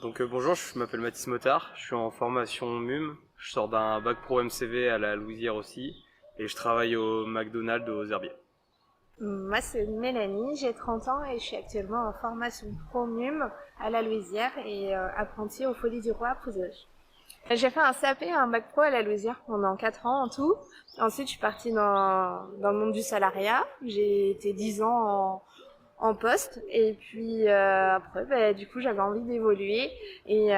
Bonjour, je m'appelle Mathis Motard, je suis en formation MUM, je sors d'un bac pro MCV à la Louisière aussi et je travaille au McDonald's aux Herbiers. Moi, c'est Mélanie, j'ai 30 ans et je suis actuellement en formation pro-MUM à la Louisière et apprentie aux Folies du Roi à Pouzauges. J'ai fait un CAP, un bac pro à la Louisière pendant 4 ans en tout. Ensuite, je suis partie dans le monde du salariat. J'ai été 10 ans en poste et puis après, du coup, j'avais envie d'évoluer et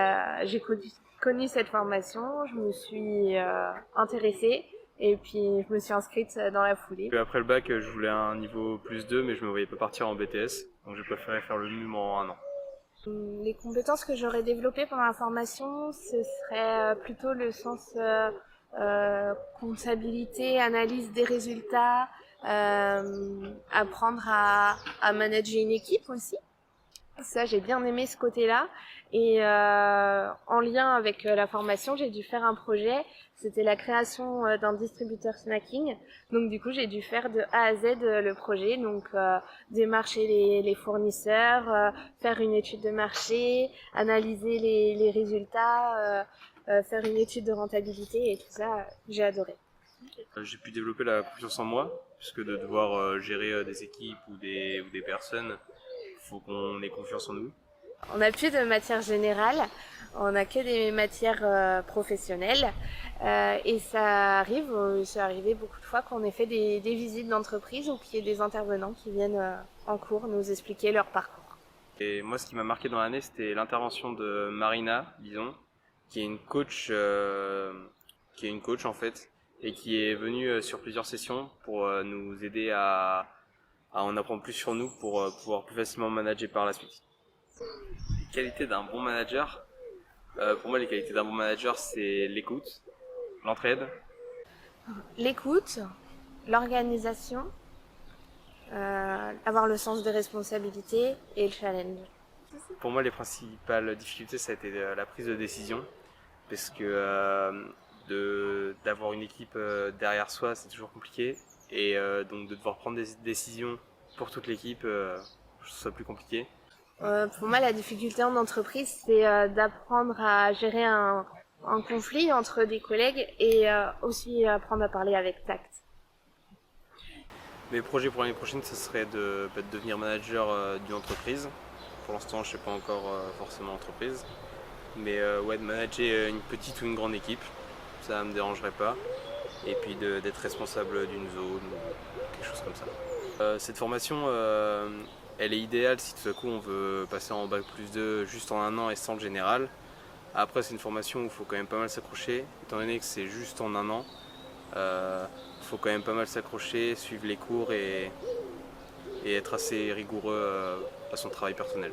j'ai connu cette formation. Je me suis intéressée et puis je me suis inscrite dans la foulée. Puis après le bac, je voulais un niveau plus 2 mais je me voyais pas partir en BTS, donc j'ai préféré faire le MUM en un an. Les compétences que j'aurais développées pendant la formation, ce serait plutôt le sens comptabilité, analyse des résultats, apprendre à manager une équipe aussi. Ça, j'ai bien aimé ce côté-là. Et en lien avec la formation, j'ai dû faire un projet. C'était la création d'un distributeur snacking. Donc du coup, j'ai dû faire de A à Z le projet. Donc démarcher les fournisseurs, faire une étude de marché, analyser les résultats, faire une étude de rentabilité et tout ça, j'ai adoré. J'ai pu développer la confiance en moi, puisque de devoir gérer des équipes ou des personnes, faut qu'on ait confiance en nous. On n'a plus de matière générale, on n'a que des matières professionnelles et ça arrive, c'est arrivé beaucoup de fois qu'on ait fait des visites d'entreprise ou qu'il y ait des intervenants qui viennent en cours nous expliquer leur parcours. Et moi, ce qui m'a marqué dans l'année, c'était l'intervention de Marina, disons, qui est une coach, en fait, et qui est venue sur plusieurs sessions pour nous aider à en apprendre plus sur nous pour pouvoir plus facilement manager par la suite. Les qualités d'un bon manager, pour moi, les qualités d'un bon manager, c'est l'écoute, l'entraide. L'écoute, l'organisation, avoir le sens des responsabilités et le challenge. Pour moi, les principales difficultés, ça a été la prise de décision, parce que d'avoir une équipe derrière soi, c'est toujours compliqué, et donc de devoir prendre des décisions pour toute l'équipe, je trouve ça plus compliqué. Pour moi, la difficulté en entreprise, c'est d'apprendre à gérer un conflit entre des collègues et aussi apprendre à parler avec tact. Mes projets pour l'année prochaine, ce serait de devenir manager d'une entreprise. Pour l'instant, je ne sais pas encore forcément entreprise, mais ouais, de manager une petite ou une grande équipe, ça ne me dérangerait pas. Et puis d'être responsable d'une zone ou quelque chose comme ça. Cette formation, elle est idéale si tout à coup on veut passer en bac plus 2 juste en un an et sans le général. Après, c'est une formation où il faut quand même pas mal s'accrocher, étant donné que c'est juste en un an. Il faut quand même pas mal s'accrocher, suivre les cours et être assez rigoureux à son travail personnel.